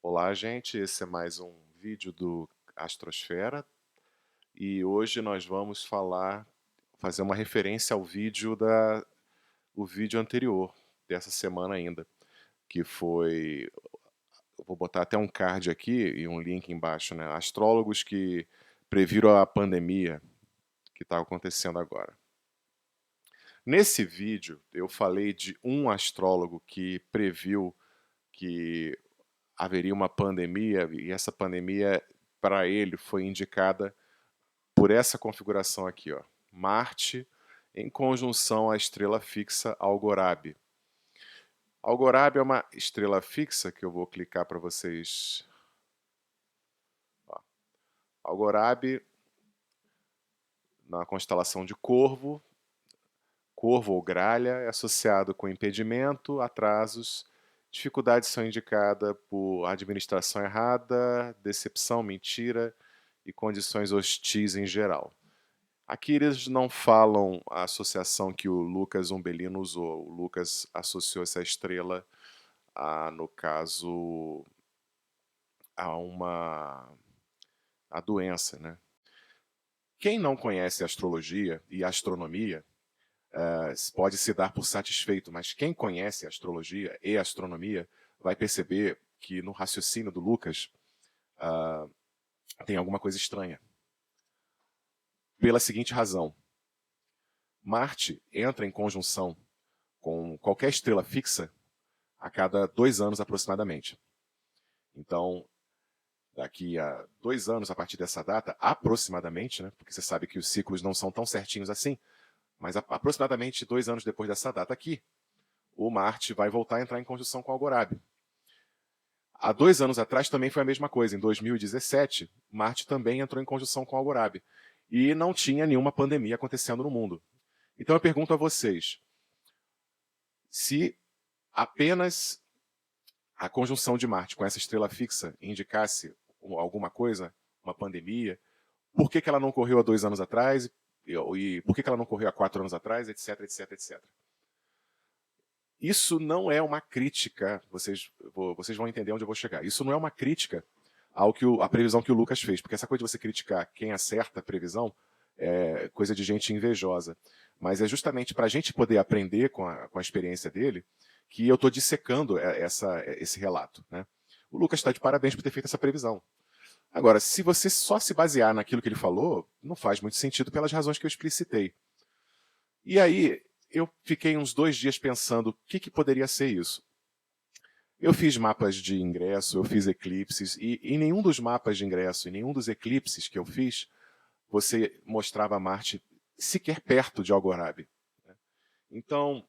Olá, gente. Esse é mais um vídeo do Astrosfera e hoje nós vamos fazer uma referência ao o vídeo anterior dessa semana ainda, que foi, eu vou botar até um card aqui e um link embaixo, né? Astrólogos que previram a pandemia que está acontecendo agora. Nesse vídeo eu falei de um astrólogo que previu que haveria uma pandemia e essa pandemia para ele foi indicada por essa configuração aqui, ó. Marte em conjunção à estrela fixa Algorab. Algorab é uma estrela fixa que eu vou clicar para vocês. Ó. Algorab na constelação de Corvo, Corvo ou Gralha, é associado com impedimento, atrasos, dificuldades são indicadas por administração errada, decepção, mentira e condições hostis em geral. Aqui eles não falam a associação que o Lucas Umbellino usou. O Lucas associou essa estrela no caso, a a doença, né? Quem não conhece astrologia e astronomia pode se dar por satisfeito, mas quem conhece astrologia e astronomia vai perceber que no raciocínio do Lucas tem alguma coisa estranha. Pela seguinte razão: Marte entra em conjunção com qualquer estrela fixa a cada 2 anos aproximadamente. Então, daqui a 2 anos, a partir dessa data, aproximadamente, né, porque você sabe que os ciclos não são tão certinhos assim, mas aproximadamente 2 anos depois dessa data aqui, o Marte vai voltar a entrar em conjunção com Algorab. Há 2 anos atrás também foi a mesma coisa. Em 2017, Marte também entrou em conjunção com Algorab. E não tinha nenhuma pandemia acontecendo no mundo. Então eu pergunto a vocês, se apenas a conjunção de Marte com essa estrela fixa indicasse alguma coisa, uma pandemia, por que ela não ocorreu há 2 anos atrás e por que ela não ocorreu há 4 anos atrás, etc, etc, etc. Isso não é uma crítica, vocês vão entender onde eu vou chegar. Isso não é uma crítica à previsão que o Lucas fez, porque essa coisa de você criticar quem acerta a previsão é coisa de gente invejosa. Mas é justamente para a gente poder aprender com a experiência dele que eu estou dissecando esse relato. Né? O Lucas está de parabéns por ter feito essa previsão. Agora, se você só se basear naquilo que ele falou, não faz muito sentido pelas razões que eu explicitei. E aí, eu fiquei uns 2 dias pensando o que poderia ser isso. Eu fiz mapas de ingresso, eu fiz eclipses, e em nenhum dos mapas de ingresso, em nenhum dos eclipses que eu fiz, você mostrava Marte sequer perto de Algorab. Então,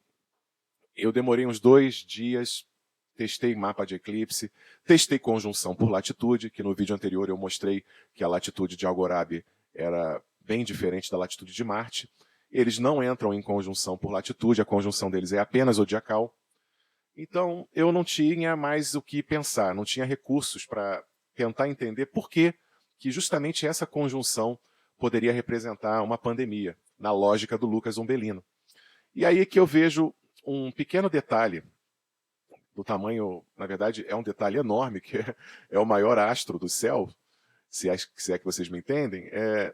eu demorei uns 2 dias, testei mapa de eclipse, testei conjunção por latitude, que no vídeo anterior eu mostrei que a latitude de Algorab era bem diferente da latitude de Marte. Eles não entram em conjunção por latitude, a conjunção deles é apenas zodiacal. Então, eu não tinha mais o que pensar, não tinha recursos para tentar entender por que justamente essa conjunção poderia representar uma pandemia, na lógica do Lucas Umbellino. E aí que eu vejo um pequeno detalhe, do tamanho, na verdade, é um detalhe enorme, que é o maior astro do céu, se é que vocês me entendem,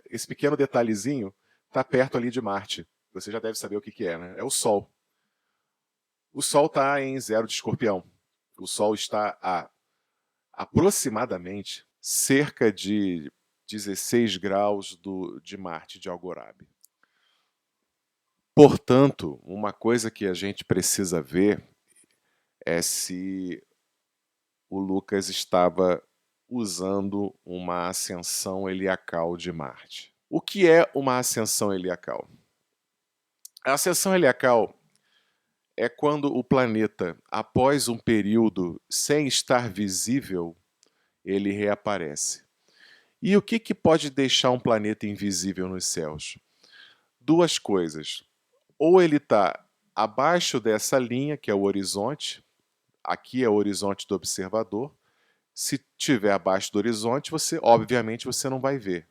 esse pequeno detalhezinho está perto ali de Marte. Você já deve saber o que é, né? É o Sol. O Sol está em 0 de Escorpião. O Sol está a aproximadamente cerca de 16 graus de Marte, de Algorab. Portanto, uma coisa que a gente precisa ver é se o Lucas estava usando uma ascensão heliacal de Marte. O que é uma ascensão heliacal? A ascensão heliacal é quando o planeta, após um período sem estar visível, ele reaparece. E o que pode deixar um planeta invisível nos céus? Duas coisas. Ou ele está abaixo dessa linha, que é o horizonte, aqui é o horizonte do observador. Se estiver abaixo do horizonte, obviamente, você não vai ver.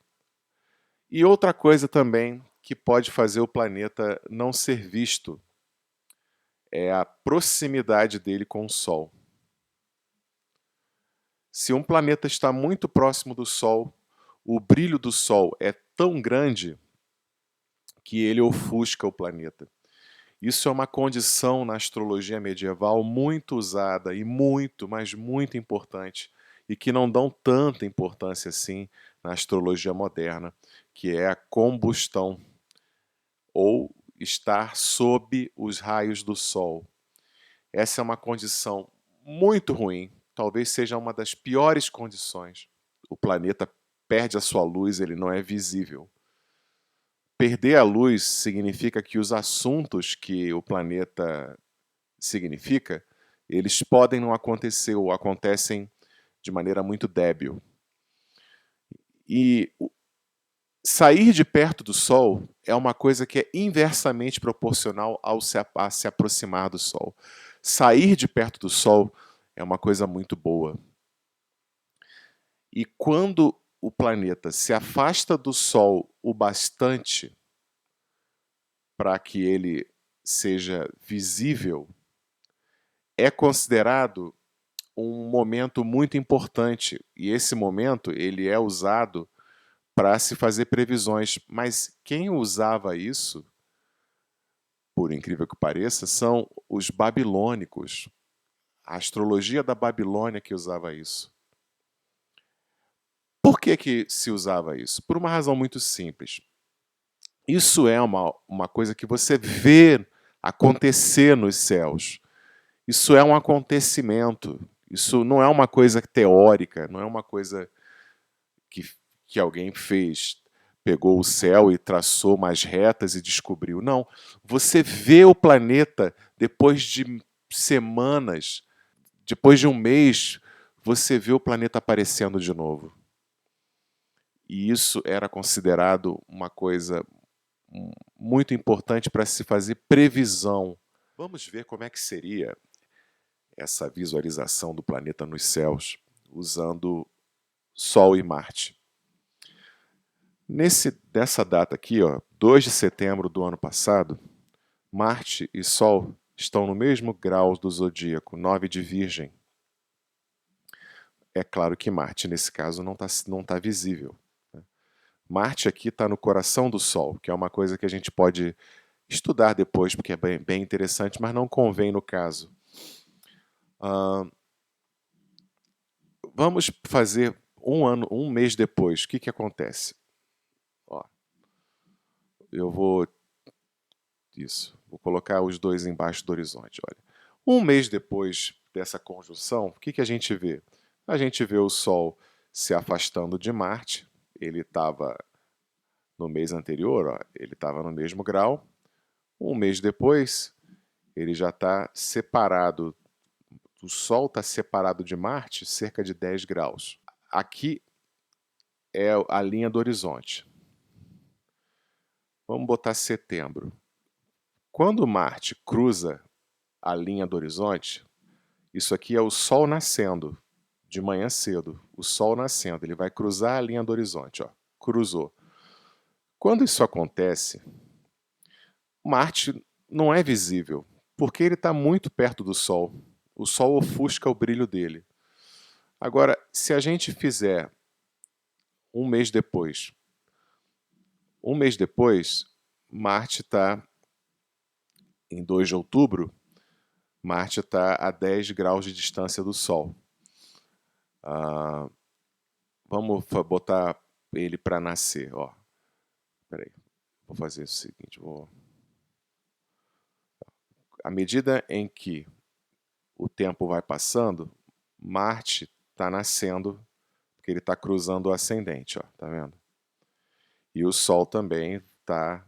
E outra coisa também que pode fazer o planeta não ser visto é a proximidade dele com o Sol. Se um planeta está muito próximo do Sol, o brilho do Sol é tão grande que ele ofusca o planeta. Isso é uma condição na astrologia medieval muito usada e muito, mas muito importante, e que não dão tanta importância assim na astrologia moderna, que é a combustão, ou estar sob os raios do Sol. Essa é uma condição muito ruim, talvez seja uma das piores condições. O planeta perde a sua luz, ele não é visível. Perder a luz significa que os assuntos que o planeta significa, eles podem não acontecer ou acontecem de maneira muito débil. E sair de perto do Sol é uma coisa que é inversamente proporcional ao a se aproximar do Sol. Sair de perto do Sol é uma coisa muito boa. E quando o planeta se afasta do Sol o bastante para que ele seja visível, é considerado um momento muito importante. E esse momento ele é usado para se fazer previsões. Mas quem usava isso, por incrível que pareça, são os babilônicos. A astrologia da Babilônia que usava isso. Por que se usava isso? Por uma razão muito simples. Isso é uma coisa que você vê acontecer nos céus. Isso é um acontecimento. Isso não é uma coisa teórica, não é uma coisa que, que alguém fez, pegou o céu e traçou mais retas e descobriu. Não. Você vê o planeta depois de semanas, depois de um mês, você vê o planeta aparecendo de novo. E isso era considerado uma coisa muito importante para se fazer previsão. Vamos ver como é que seria essa visualização do planeta nos céus usando Sol e Marte. Nessa data aqui, ó, 2 de setembro do ano passado, Marte e Sol estão no mesmo grau do zodíaco, 9 de Virgem. É claro que Marte, nesse caso, não tá visível. Marte aqui está no coração do Sol, que é uma coisa que a gente pode estudar depois, porque é bem interessante, mas não convém no caso. Vamos fazer um mês depois. O que acontece? Ó, eu vou colocar os dois embaixo do horizonte. Olha, um mês depois dessa conjunção, o que a gente vê? A gente vê o Sol se afastando de Marte. Ele estava no mês anterior, ó, ele estava no mesmo grau. Um mês depois, ele já está separado. O Sol está separado de Marte cerca de 10 graus. Aqui é a linha do horizonte. Vamos botar setembro. Quando Marte cruza a linha do horizonte, isso aqui é o Sol nascendo, de manhã cedo. O Sol nascendo, ele vai cruzar a linha do horizonte. Ó, cruzou. Quando isso acontece, Marte não é visível, porque ele está muito perto do Sol. O Sol ofusca o brilho dele. Agora, se a gente fizer um mês depois, Marte está em 2 de outubro, Marte está a 10 graus de distância do Sol. Vamos botar ele para nascer. Ó. Peraí, vou fazer o seguinte. À medida em que o tempo vai passando, Marte está nascendo, porque ele está cruzando o ascendente. Ó, tá vendo? E o Sol também está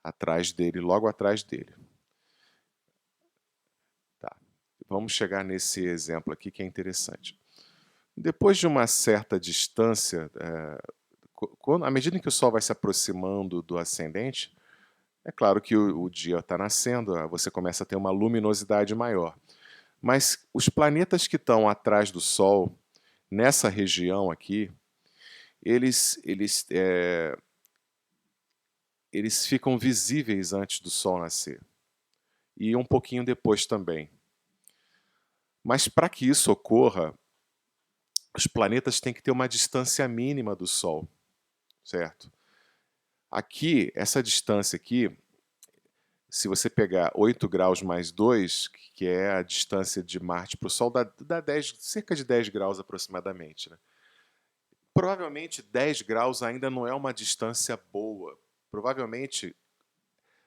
atrás dele, logo atrás dele. Tá. Vamos chegar nesse exemplo aqui que é interessante. Depois de uma certa distância, à medida em que o Sol vai se aproximando do ascendente, é claro que o dia está nascendo, você começa a ter uma luminosidade maior. Mas os planetas que estão atrás do Sol, nessa região aqui, eles ficam visíveis antes do Sol nascer. E um pouquinho depois também. Mas para que isso ocorra, os planetas têm que ter uma distância mínima do Sol, certo? Aqui, essa distância aqui, se você pegar 8 graus mais 2, que é a distância de Marte para o Sol, dá 10, cerca de 10 graus aproximadamente, né? Provavelmente 10 graus ainda não é uma distância boa. Provavelmente,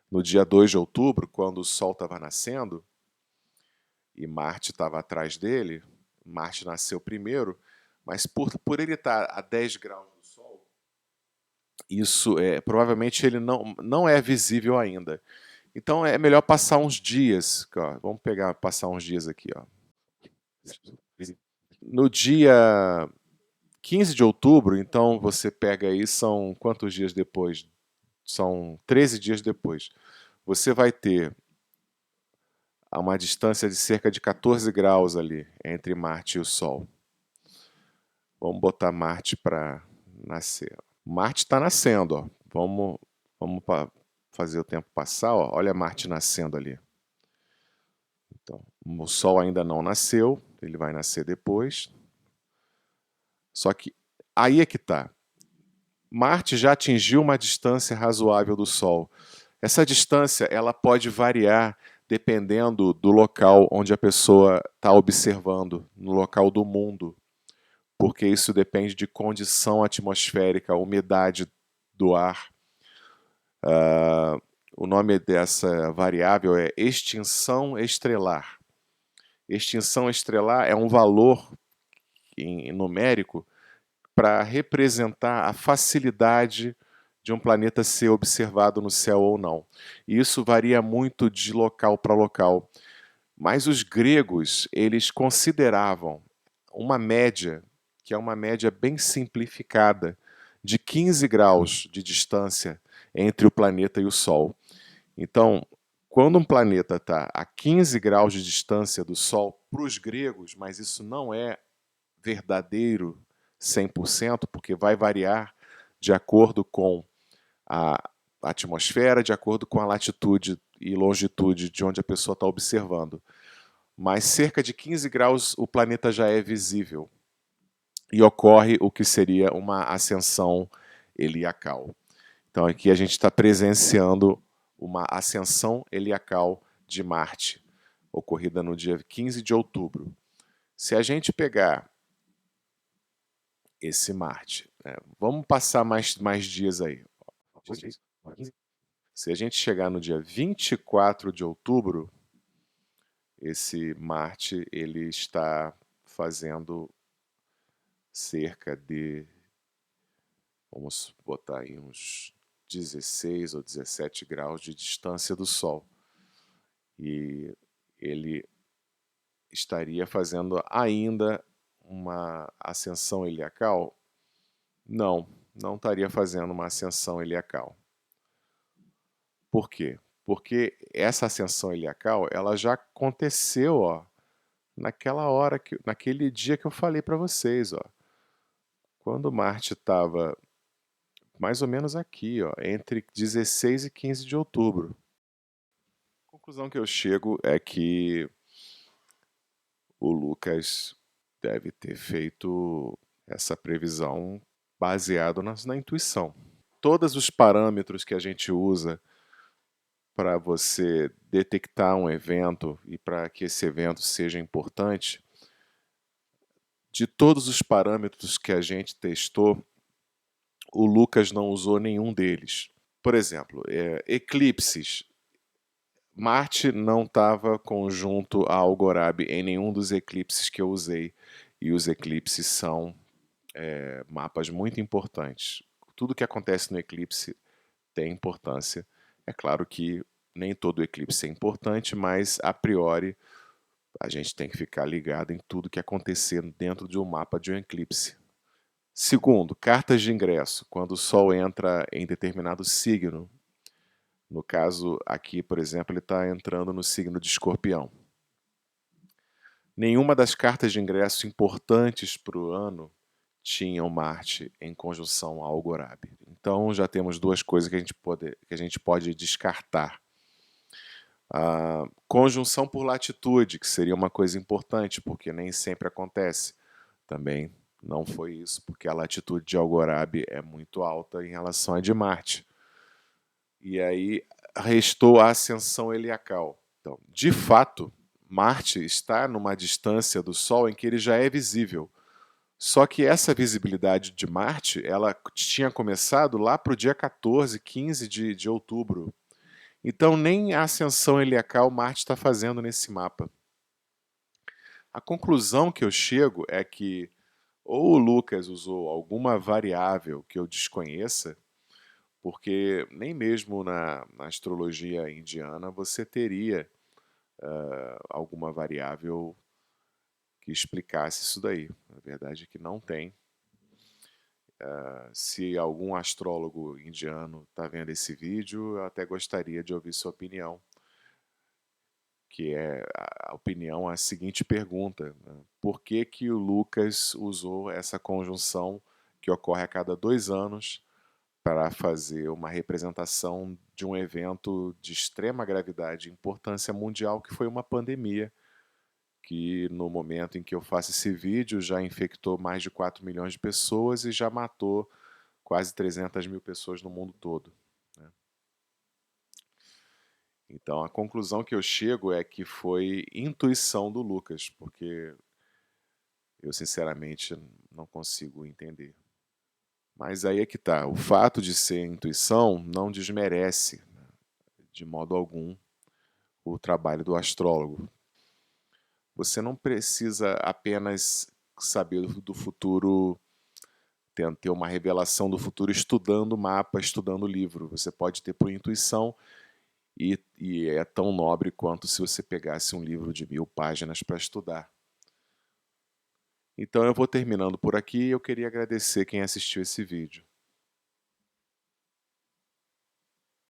no dia 2 de outubro, quando o Sol estava nascendo e Marte estava atrás dele, Marte nasceu primeiro, mas por ele estar a 10 graus do Sol, isso provavelmente ele não é visível ainda. Então é melhor passar uns dias. Ó, vamos passar uns dias aqui. Ó. No dia 15 de outubro, então você pega aí, são quantos dias depois? São 13 dias depois. Você vai ter a uma distância de cerca de 14 graus ali entre Marte e o Sol. Vamos botar Marte para nascer. Marte está nascendo, ó. Vamos fazer o tempo passar, ó. Olha Marte nascendo ali. Então, o Sol ainda não nasceu, ele vai nascer depois. Só que aí é que está. Marte já atingiu uma distância razoável do Sol. Essa distância ela pode variar dependendo do local onde a pessoa está observando, no local do mundo, porque isso depende de condição atmosférica, umidade do ar. O nome dessa variável é extinção estrelar. Extinção estrelar é um valor numérico para representar a facilidade de um planeta ser observado no céu ou não. E isso varia muito de local para local. Mas os gregos, eles consideravam uma média, que é uma média bem simplificada, de 15 graus de distância entre o planeta e o Sol. Então, quando um planeta está a 15 graus de distância do Sol, para os gregos, mas isso não é verdadeiro 100%, porque vai variar de acordo com a atmosfera, de acordo com a latitude e longitude de onde a pessoa está observando. Mas cerca de 15 graus o planeta já é visível e ocorre o que seria uma ascensão heliacal. Então aqui a gente está presenciando uma ascensão heliacal de Marte, ocorrida no dia 15 de outubro. Se a gente pegar esse Marte, né, vamos passar mais dias aí. Se a gente chegar no dia 24 de outubro, esse Marte ele está fazendo cerca de, vamos botar aí uns 16 ou 17 graus de distância do Sol. E ele estaria fazendo ainda uma ascensão heliacal? Não estaria fazendo uma ascensão heliacal. Por quê? Porque essa ascensão heliacal, ela já aconteceu, ó, naquela hora, naquele dia que eu falei para vocês, ó. Quando Marte estava mais ou menos aqui, ó, entre 16 e 15 de outubro. A conclusão que eu chego é que o Lucas deve ter feito essa previsão baseado na intuição. Todos os parâmetros que a gente usa para você detectar um evento e para que esse evento seja importante, de todos os parâmetros que a gente testou, o Lucas não usou nenhum deles. Por exemplo, eclipses. Marte não estava conjunto a Algorab em nenhum dos eclipses que eu usei. E os eclipses são mapas muito importantes. Tudo que acontece no eclipse tem importância. É claro que nem todo eclipse é importante, mas a priori a gente tem que ficar ligado em tudo que acontecer dentro de um mapa de um eclipse. Segundo, cartas de ingresso. Quando o Sol entra em determinado signo. No caso aqui, por exemplo, ele está entrando no signo de Escorpião. Nenhuma das cartas de ingresso importantes para o ano tinham Marte em conjunção a Algorab. Então já temos duas coisas que a gente pode descartar. A conjunção por latitude, que seria uma coisa importante, porque nem sempre acontece. Também Não foi isso, porque a latitude de Algorab é muito alta em relação à de Marte. E aí restou a ascensão heliacal. Então, de fato, Marte está numa distância do Sol em que ele já é visível. Só que essa visibilidade de Marte, ela tinha começado lá para o dia 14, 15 de outubro. Então, nem a ascensão heliacal Marte está fazendo nesse mapa. A conclusão que eu chego é que ou o Lucas usou alguma variável que eu desconheça, porque nem mesmo na astrologia indiana você teria alguma variável que explicasse isso daí. A verdade é que não tem. Se algum astrólogo indiano está vendo esse vídeo, eu até gostaria de ouvir sua opinião, que é a opinião a seguinte pergunta, né? Por que que o Lucas usou essa conjunção que ocorre a cada 2 anos para fazer uma representação de um evento de extrema gravidade e importância mundial, que foi uma pandemia, que no momento em que eu faço esse vídeo já infectou mais de 4 milhões de pessoas e já matou quase 300 mil pessoas no mundo todo, né? Então a conclusão que eu chego é que foi intuição do Lucas, porque eu sinceramente não consigo entender. Mas aí é que tá, o fato de ser intuição não desmerece de modo algum o trabalho do astrólogo. Você não precisa apenas saber do futuro, ter uma revelação do futuro estudando o mapa, estudando o livro. Você pode ter por intuição e é tão nobre quanto se você pegasse um livro de 1000 páginas para estudar. Então eu vou terminando por aqui e eu queria agradecer quem assistiu esse vídeo.